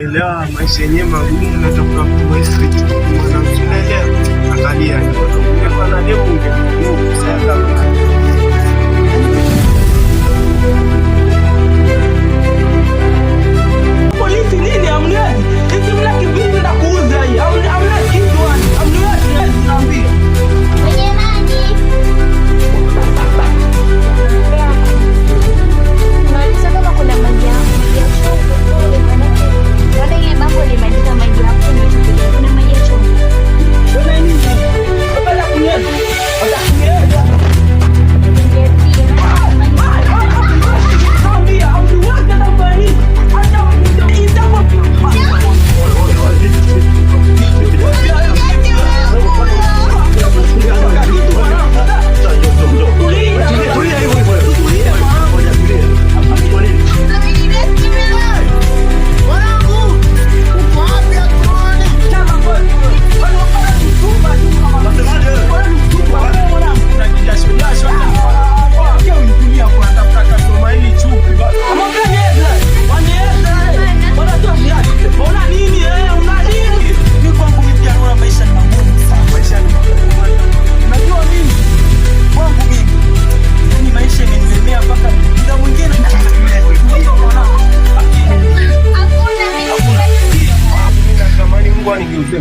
Elewa maisha yenyewe magumu, natafuta kwa street mwanangu, unaelewa? Angalia ungekuwa na demu ungekuwa kama polisi nini amniaje? Hizi mlaki vipi na kuuza hii? Amna kitu wani. Amniaje tunaambia. Mwenye nani? Unauliza kama kuna maji hapo. Ya chumvi kule manake. Wala ile bango limeandika maji hapo ni tupiga. Kuna maji ya chumvi. Kuna nini? Baba kunyeza. Atakunyeza.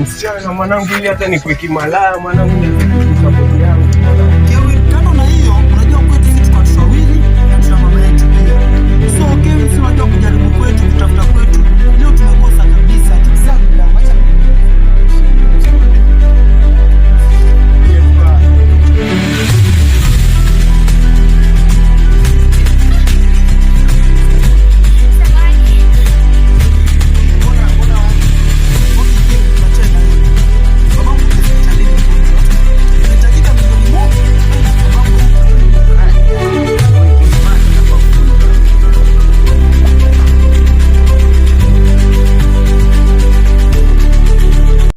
Msichana mwanangu, ili hata nikuweke malaya mwanangu.